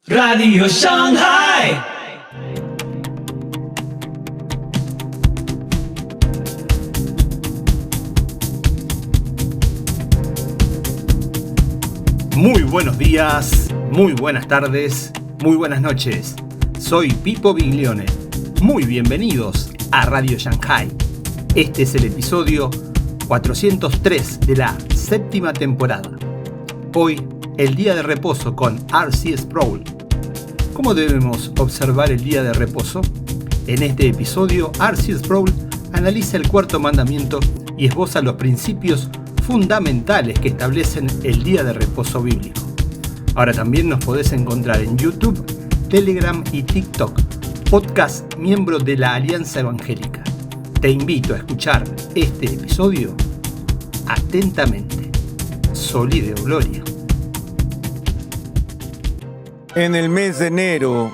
Radio Shanghai. Muy buenos días, muy buenas tardes, muy buenas noches. Soy Pipo Biglione. Muy bienvenidos a Radio Shanghai. Este es el episodio 403 de la séptima temporada. Hoy, el día de reposo con R.C. Sproul. ¿Cómo debemos observar el día de reposo? En este episodio, R.C. Sproul analiza el cuarto mandamiento y esboza los principios fundamentales que establecen el día de reposo bíblico. Ahora también nos podés encontrar en YouTube, Telegram y TikTok, podcast miembro de la Alianza Evangélica. Te invito a escuchar este episodio atentamente. Soli Deo Gloria. En el mes de enero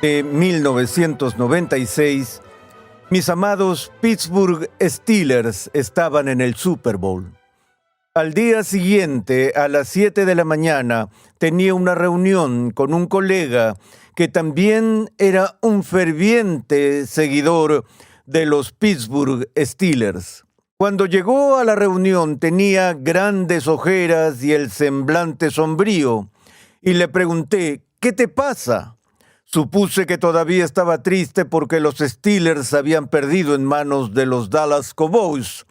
de 1996, mis amados Pittsburgh Steelers estaban en el Super Bowl. Al día siguiente, a las 7 de la mañana, tenía una reunión con un colega que también era un ferviente seguidor de los Pittsburgh Steelers. Cuando llegó a la reunión tenía grandes ojeras y el semblante sombrío, y le pregunté, ¿qué te pasa? Supuse que todavía estaba triste porque los Steelers habían perdido en manos de los Dallas Cowboys.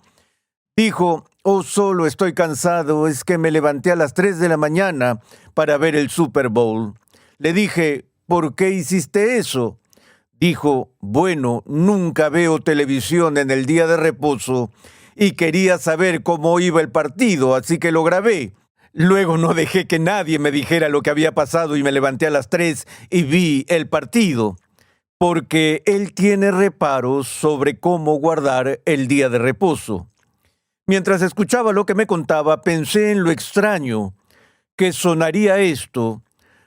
Dijo, solo estoy cansado, es que me levanté a las 3 de la mañana para ver el Super Bowl. Le dije, ¿por qué hiciste eso? Dijo, bueno, nunca veo televisión en el día de reposo y quería saber cómo iba el partido, así que lo grabé. Luego no dejé que nadie me dijera lo que había pasado y me levanté a las 3 y vi el partido, porque él tiene reparos sobre cómo guardar el día de reposo. Mientras escuchaba lo que me contaba, pensé en lo extraño que sonaría esto,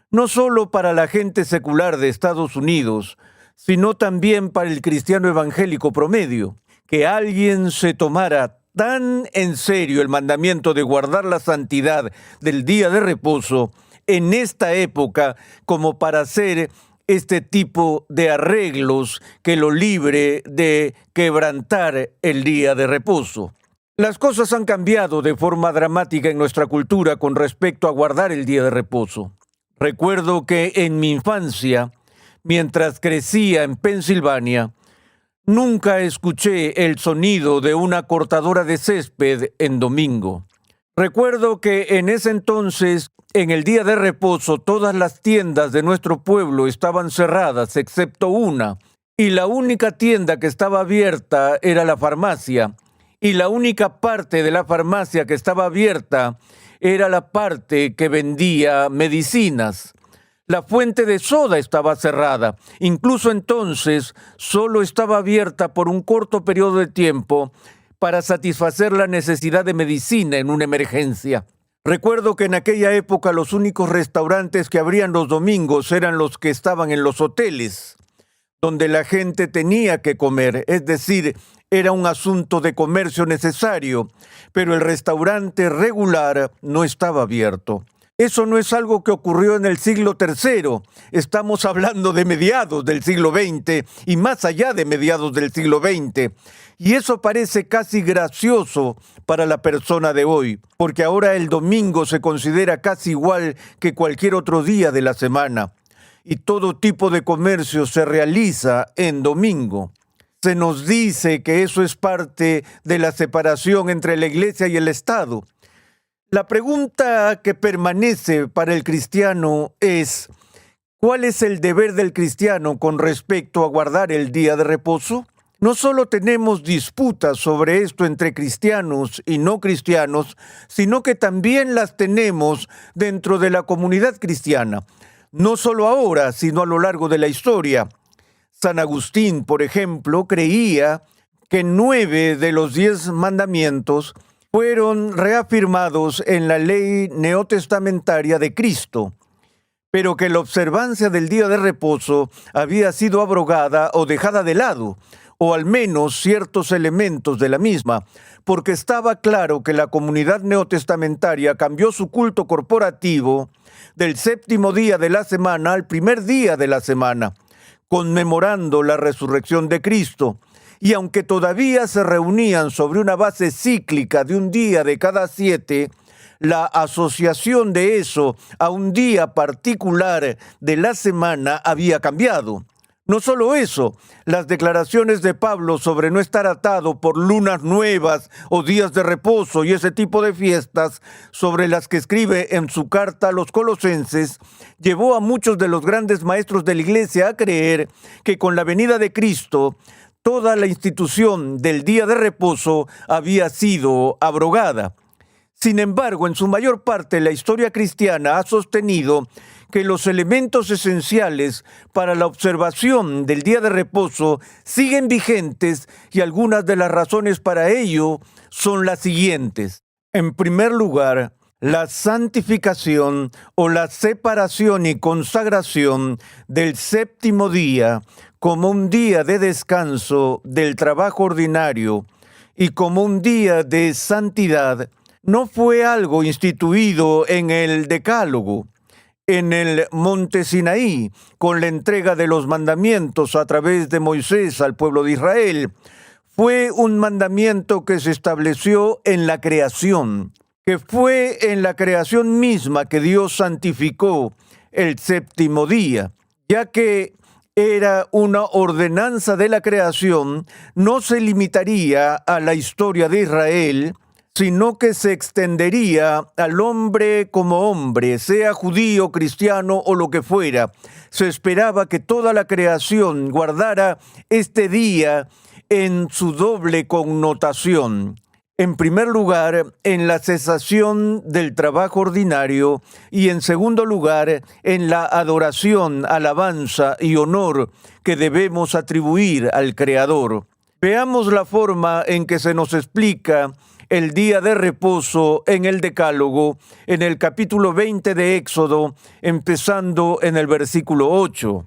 no solo para la gente secular de Estados Unidos, sino también para el cristiano evangélico promedio, que alguien se tomara tan en serio el mandamiento de guardar la santidad del día de reposo en esta época como para hacer este tipo de arreglos que lo libre de quebrantar el día de reposo. Las cosas han cambiado de forma dramática en nuestra cultura con respecto a guardar el día de reposo. Recuerdo que en mi infancia, mientras crecía en Pensilvania, nunca escuché el sonido de una cortadora de césped en domingo. Recuerdo que en ese entonces, en el día de reposo, todas las tiendas de nuestro pueblo estaban cerradas, excepto una, y la única tienda que estaba abierta era la farmacia, y la única parte de la farmacia que estaba abierta era la parte que vendía medicinas. La fuente de soda estaba cerrada. Incluso entonces solo estaba abierta por un corto periodo de tiempo para satisfacer la necesidad de medicina en una emergencia. Recuerdo que en aquella época los únicos restaurantes que abrían los domingos eran los que estaban en los hoteles, donde la gente tenía que comer, es decir, era un asunto de comercio necesario, pero el restaurante regular no estaba abierto. Eso no es algo que ocurrió en el siglo III. Estamos hablando de mediados del siglo XX y más allá de mediados del siglo XX. Y eso parece casi gracioso para la persona de hoy, porque ahora el domingo se considera casi igual que cualquier otro día de la semana. Y todo tipo de comercio se realiza en domingo. Se nos dice que eso es parte de la separación entre la Iglesia y el Estado. La pregunta que permanece para el cristiano es, ¿cuál es el deber del cristiano con respecto a guardar el día de reposo? No solo tenemos disputas sobre esto entre cristianos y no cristianos, sino que también las tenemos dentro de la comunidad cristiana. No solo ahora, sino a lo largo de la historia. San Agustín, por ejemplo, creía que 9 de los 10 mandamientos fueron reafirmados en la ley neotestamentaria de Cristo, pero que la observancia del día de reposo había sido abrogada o dejada de lado, o al menos ciertos elementos de la misma, porque estaba claro que la comunidad neotestamentaria cambió su culto corporativo del séptimo día de la semana al primer día de la semana, conmemorando la resurrección de Cristo. Y aunque todavía se reunían sobre una base cíclica de un día de cada 7, la asociación de eso a un día particular de la semana había cambiado. No solo eso, las declaraciones de Pablo sobre no estar atado por lunas nuevas o días de reposo y ese tipo de fiestas sobre las que escribe en su carta a los Colosenses, llevó a muchos de los grandes maestros de la Iglesia a creer que con la venida de Cristo, toda la institución del día de reposo había sido abrogada. Sin embargo, en su mayor parte, la historia cristiana ha sostenido que los elementos esenciales para la observación del día de reposo siguen vigentes y algunas de las razones para ello son las siguientes. En primer lugar, la santificación o la separación y consagración del séptimo día como un día de descanso del trabajo ordinario y como un día de santidad no fue algo instituido en el Decálogo, en el Monte Sinaí, con la entrega de los mandamientos a través de Moisés al pueblo de Israel. Fue un mandamiento que se estableció en la creación, que fue en la creación misma que Dios santificó el séptimo día, ya que era una ordenanza de la creación, no se limitaría a la historia de Israel, sino que se extendería al hombre como hombre, sea judío, cristiano o lo que fuera. Se esperaba que toda la creación guardara este día en su doble connotación. En primer lugar, en la cesación del trabajo ordinario y en segundo lugar, en la adoración, alabanza y honor que debemos atribuir al Creador. Veamos la forma en que se nos explica el día de reposo en el Decálogo, en el capítulo 20 de Éxodo, empezando en el versículo 8.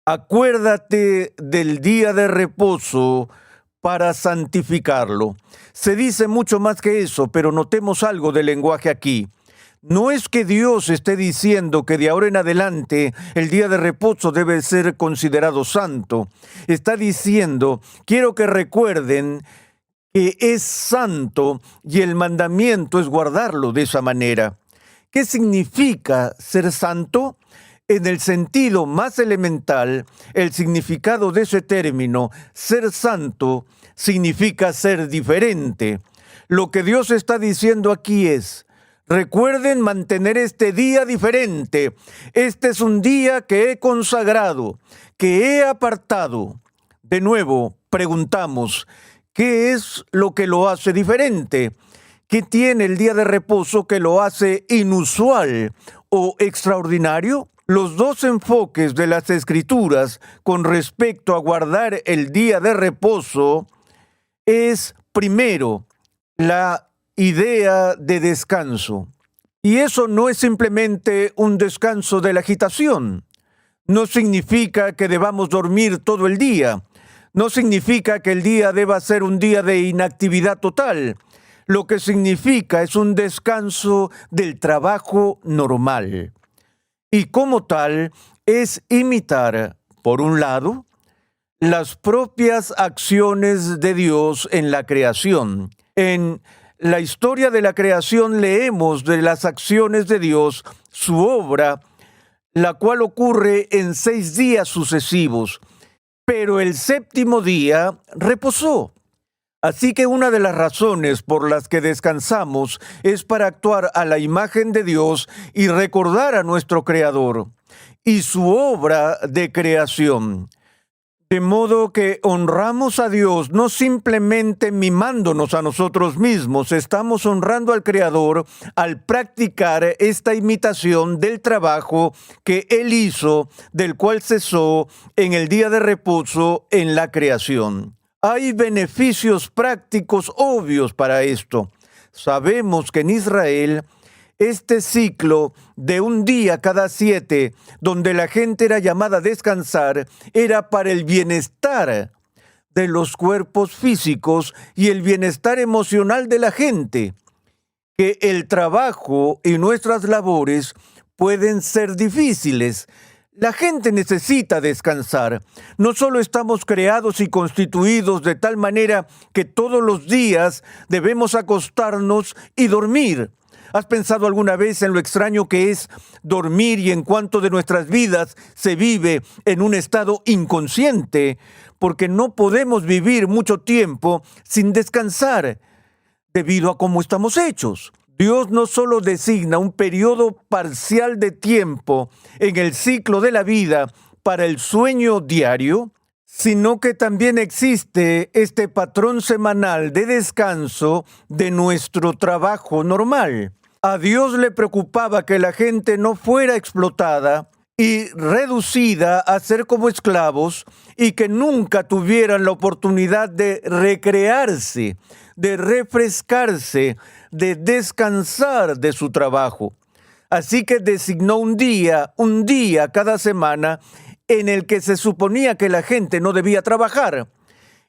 Acuérdate del día de reposo para santificarlo. Se dice mucho más que eso, pero notemos algo del lenguaje aquí. No es que Dios esté diciendo que de ahora en adelante el día de reposo debe ser considerado santo. Está diciendo, quiero que recuerden que es santo y el mandamiento es guardarlo de esa manera. ¿Qué significa ser santo? En el sentido más elemental, el significado de ese término, ser santo, significa ser diferente. Lo que Dios está diciendo aquí es, recuerden mantener este día diferente. Este es un día que he consagrado, que he apartado. De nuevo, preguntamos, ¿qué es lo que lo hace diferente? ¿Qué tiene el día de reposo que lo hace inusual o extraordinario? Los dos enfoques de las Escrituras con respecto a guardar el día de reposo es, primero, la idea de descanso. Y eso no es simplemente un descanso de la agitación. No significa que debamos dormir todo el día. No significa que el día deba ser un día de inactividad total. Lo que significa es un descanso del trabajo normal. Y como tal, es imitar, por un lado, las propias acciones de Dios en la creación. En la historia de la creación leemos de las acciones de Dios, su obra, la cual ocurre en 6 días sucesivos. Pero el séptimo día reposó. Así que una de las razones por las que descansamos es para actuar a la imagen de Dios y recordar a nuestro Creador y su obra de creación. De modo que honramos a Dios no simplemente mimándonos a nosotros mismos, estamos honrando al Creador al practicar esta imitación del trabajo que Él hizo, del cual cesó en el día de reposo en la creación. Hay beneficios prácticos obvios para esto. Sabemos que en Israel, este ciclo de un día cada 7, donde la gente era llamada a descansar, era para el bienestar de los cuerpos físicos y el bienestar emocional de la gente, que el trabajo y nuestras labores pueden ser difíciles. La gente necesita descansar. No solo estamos creados y constituidos de tal manera que todos los días debemos acostarnos y dormir. ¿Has pensado alguna vez en lo extraño que es dormir y en cuánto de nuestras vidas se vive en un estado inconsciente? Porque no podemos vivir mucho tiempo sin descansar debido a cómo estamos hechos. Dios no solo designa un periodo parcial de tiempo en el ciclo de la vida para el sueño diario, sino que también existe este patrón semanal de descanso de nuestro trabajo normal. A Dios le preocupaba que la gente no fuera explotada y reducida a ser como esclavos y que nunca tuvieran la oportunidad de recrearse, de refrescarse, de descansar de su trabajo. Así que designó un día cada semana en el que se suponía que la gente no debía trabajar.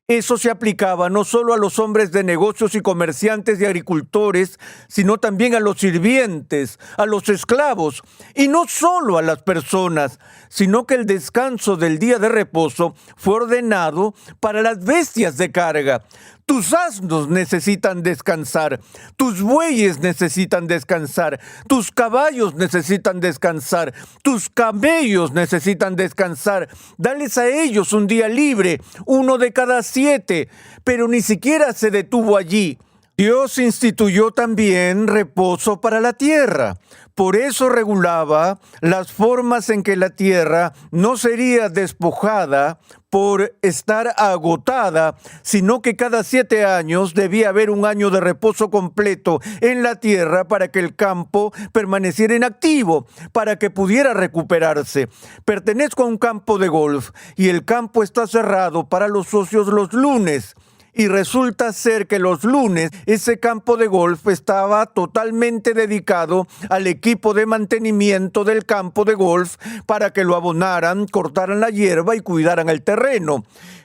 Eso se aplicaba no solo a los hombres de negocios y comerciantes y agricultores, sino también a los sirvientes, a los esclavos, y no solo a las personas, sino que el descanso del día de reposo fue ordenado para las bestias de carga. Tus asnos necesitan descansar, tus bueyes necesitan descansar, tus caballos necesitan descansar, tus camellos necesitan descansar. Dales a ellos un día libre, 1 de cada 7, pero ni siquiera se detuvo allí. Dios instituyó también reposo para la tierra. Por eso regulaba las formas en que la tierra no sería despojada por estar agotada, sino que cada 7 años debía haber un año de reposo completo en la tierra para que el campo permaneciera inactivo, para que pudiera recuperarse. Pertenezco a un campo de golf y el campo está cerrado para los socios los lunes. Y resulta ser que los lunes ese campo de golf estaba totalmente dedicado al equipo de mantenimiento del campo de golf para que lo abonaran, cortaran la hierba y cuidaran el terreno.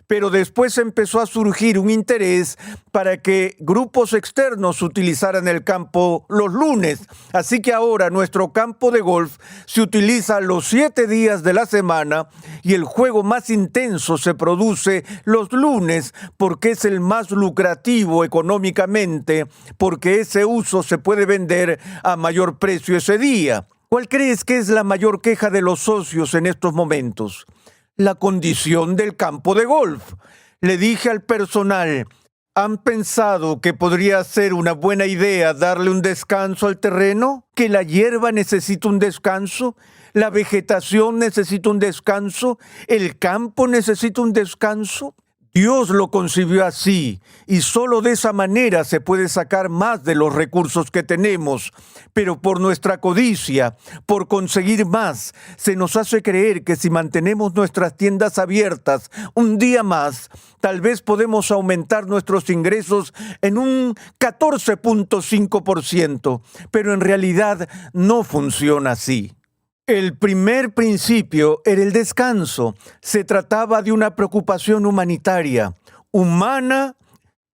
Pero después empezó a surgir un interés para que grupos externos utilizaran el campo los lunes. Así que ahora nuestro campo de golf se utiliza los 7 días de la semana y el juego más intenso se produce los lunes porque es el más lucrativo económicamente, porque ese uso se puede vender a mayor precio ese día. ¿Cuál crees que es la mayor queja de los socios en estos momentos? La condición del campo de golf. Le dije al personal, ¿han pensado que podría ser una buena idea darle un descanso al terreno? ¿Que la hierba necesita un descanso? ¿La vegetación necesita un descanso? ¿El campo necesita un descanso? Dios lo concibió así y solo de esa manera se puede sacar más de los recursos que tenemos. Pero por nuestra codicia, por conseguir más, se nos hace creer que si mantenemos nuestras tiendas abiertas un día más, tal vez podemos aumentar nuestros ingresos en un 14.5%, pero en realidad no funciona así. El primer principio era el descanso. Se trataba de una preocupación humanitaria, humana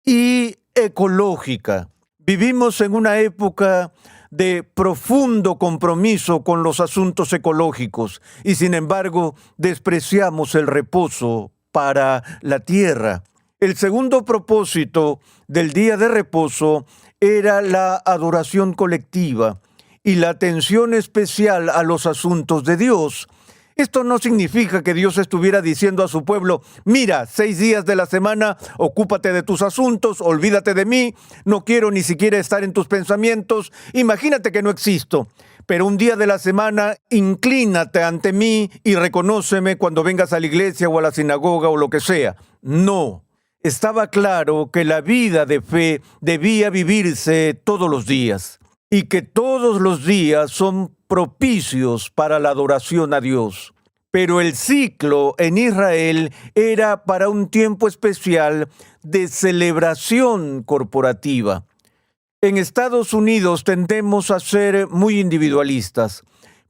y ecológica. Vivimos en una época de profundo compromiso con los asuntos ecológicos y sin embargo despreciamos el reposo para la tierra. El segundo propósito del día de reposo era la adoración colectiva y la atención especial a los asuntos de Dios. Esto no significa que Dios estuviera diciendo a su pueblo, mira, 6 días de la semana, ocúpate de tus asuntos, olvídate de mí, no quiero ni siquiera estar en tus pensamientos, imagínate que no existo. Pero un día de la semana, inclínate ante mí y reconóceme cuando vengas a la iglesia o a la sinagoga o lo que sea. No. Estaba claro que la vida de fe debía vivirse todos los días y que todos los días son propicios para la adoración a Dios. Pero el ciclo en Israel era para un tiempo especial de celebración corporativa. En Estados Unidos tendemos a ser muy individualistas,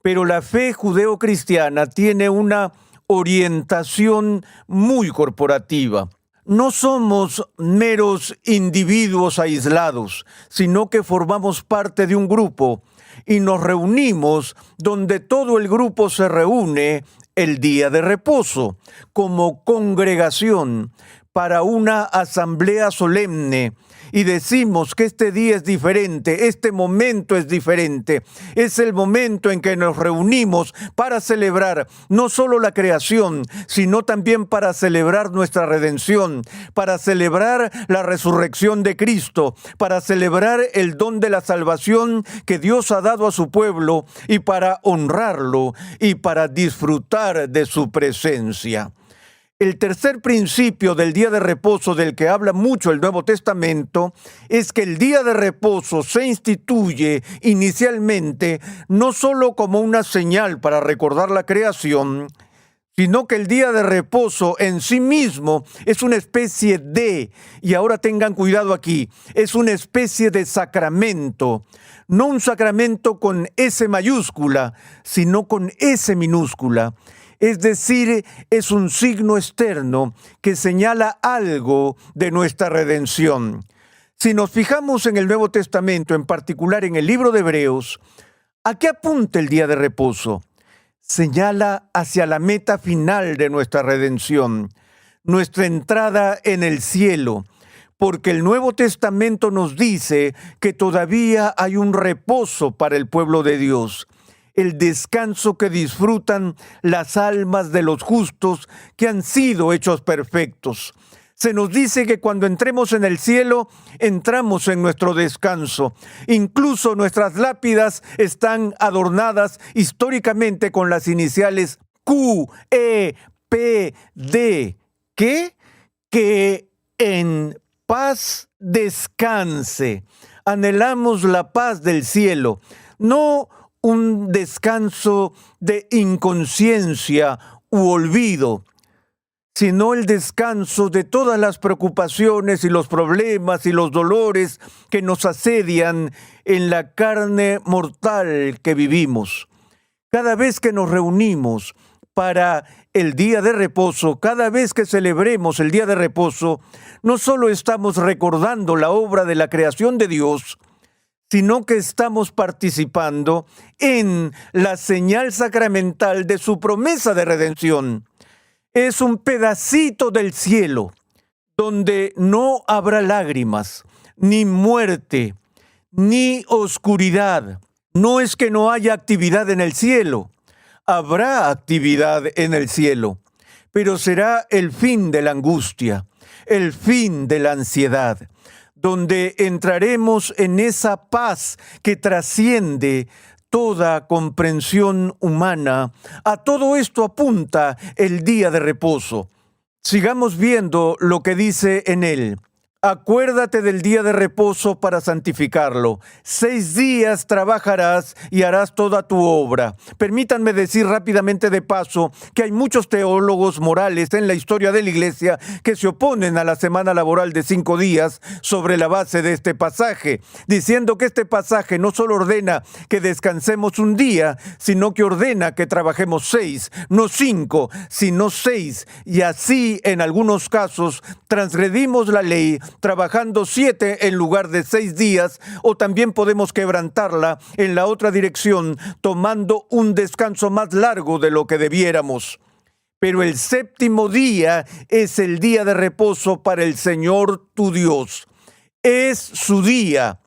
pero la fe judeocristiana tiene una orientación muy corporativa. No somos meros individuos aislados, sino que formamos parte de un grupo y nos reunimos donde todo el grupo se reúne el día de reposo como congregación para una asamblea solemne. Y decimos que este día es diferente, este momento es diferente. Es el momento en que nos reunimos para celebrar no solo la creación, sino también para celebrar nuestra redención, para celebrar la resurrección de Cristo, para celebrar el don de la salvación que Dios ha dado a su pueblo y para honrarlo y para disfrutar de su presencia. El tercer principio del día de reposo del que habla mucho el Nuevo Testamento es que el día de reposo se instituye inicialmente no solo como una señal para recordar la creación, sino que el día de reposo en sí mismo es una especie de, y ahora tengan cuidado aquí, es una especie de sacramento. No un sacramento con S mayúscula, sino con S minúscula. Es decir, es un signo externo que señala algo de nuestra redención. Si nos fijamos en el Nuevo Testamento, en particular en el libro de Hebreos, ¿a qué apunta el día de reposo? Señala hacia la meta final de nuestra redención, nuestra entrada en el cielo, porque el Nuevo Testamento nos dice que todavía hay un reposo para el pueblo de Dios. El descanso que disfrutan las almas de los justos que han sido hechos perfectos. Se nos dice que cuando entremos en el cielo, entramos en nuestro descanso. Incluso nuestras lápidas están adornadas históricamente con las iniciales Q, E, P, D. ¿Qué? Que en paz descanse. Anhelamos la paz del cielo. No un descanso de inconsciencia u olvido, sino el descanso de todas las preocupaciones y los problemas y los dolores que nos asedian en la carne mortal que vivimos. Cada vez que nos reunimos para el día de reposo, cada vez que celebremos el día de reposo, no solo estamos recordando la obra de la creación de Dios, sino que estamos participando en la señal sacramental de su promesa de redención. Es un pedacito del cielo donde no habrá lágrimas, ni muerte, ni oscuridad. No es que no haya actividad en el cielo, habrá actividad en el cielo, pero será el fin de la angustia, el fin de la ansiedad, donde entraremos en esa paz que trasciende toda comprensión humana. A todo esto apunta el día de reposo. Sigamos viendo lo que dice en él. Acuérdate del día de reposo para santificarlo. 6 días trabajarás y harás toda tu obra. Permítanme decir rápidamente de paso que hay muchos teólogos morales en la historia de la Iglesia que se oponen a la semana laboral de 5 días sobre la base de este pasaje, diciendo que este pasaje no solo ordena que descansemos un día, sino que ordena que trabajemos 6, no 5, sino 6. Y así, en algunos casos, transgredimos la ley trabajando 7 en lugar de 6 días, o también podemos quebrantarla en la otra dirección, tomando un descanso más largo de lo que debiéramos. Pero el 7º día es el día de reposo para el Señor tu Dios. Es su día.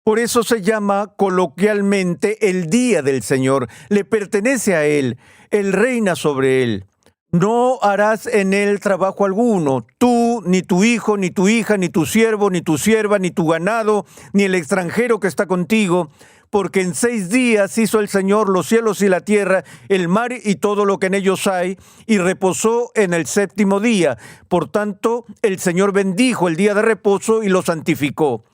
Por eso se llama coloquialmente el día del Señor. Le pertenece a Él. Él reina sobre él. No harás en él trabajo alguno, tú, ni tu hijo, ni tu hija, ni tu siervo, ni tu sierva, ni tu ganado, ni el extranjero que está contigo, porque en 6 días hizo el Señor los cielos y la tierra, el mar y todo lo que en ellos hay, y reposó en el 7º día. Por tanto, el Señor bendijo el día de reposo y lo santificó.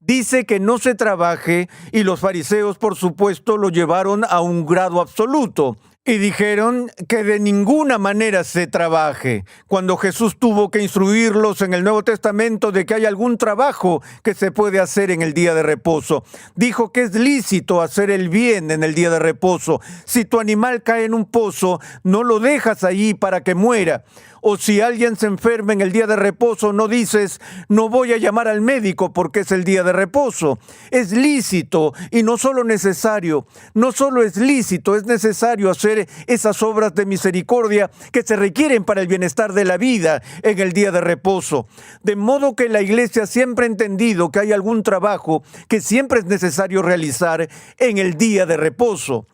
Dice que no se trabaje, y los fariseos, por supuesto, lo llevaron a un grado absoluto. Y dijeron que de ninguna manera se trabaje. Cuando Jesús tuvo que instruirlos en el Nuevo Testamento de que hay algún trabajo que se puede hacer en el día de reposo, dijo que es lícito hacer el bien en el día de reposo. Si tu animal cae en un pozo, no lo dejas allí para que muera. O si alguien se enferma en el día de reposo, no dices, no voy a llamar al médico porque es el día de reposo. Es lícito y no solo necesario. No solo es lícito, es necesario hacer esas obras de misericordia que se requieren para el bienestar de la vida en el día de reposo. De modo que la Iglesia siempre ha entendido que hay algún trabajo que siempre es necesario realizar en el día de reposo.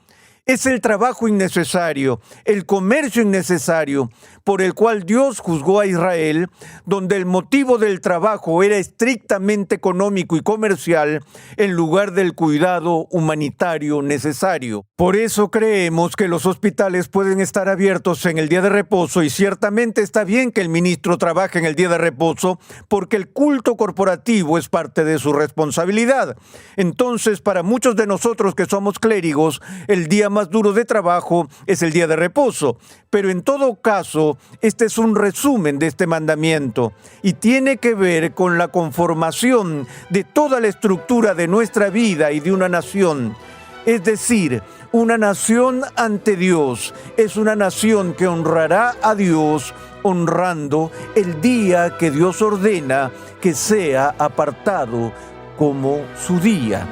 Es el trabajo innecesario, el comercio innecesario, por el cual Dios juzgó a Israel, donde el motivo del trabajo era estrictamente económico y comercial, en lugar del cuidado humanitario necesario. Por eso creemos que los hospitales pueden estar abiertos en el día de reposo, y ciertamente está bien que el ministro trabaje en el día de reposo, porque el culto corporativo es parte de su responsabilidad. Entonces, para muchos de nosotros que somos clérigos, el día más duro de trabajo es el día de reposo. Pero en todo caso, este es un resumen de este mandamiento y tiene que ver con la conformación de toda la estructura de nuestra vida y de una nación. Es decir, una nación ante Dios es una nación que honrará a Dios honrando el día que Dios ordena que sea apartado como su día.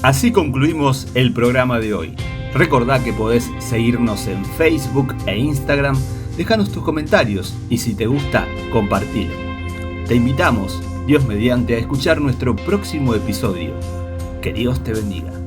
Así concluimos el programa de hoy. Recordá que podés seguirnos en Facebook e Instagram, dejanos tus comentarios y si te gusta, compartir. Te invitamos, Dios mediante, a escuchar nuestro próximo episodio. Que Dios te bendiga.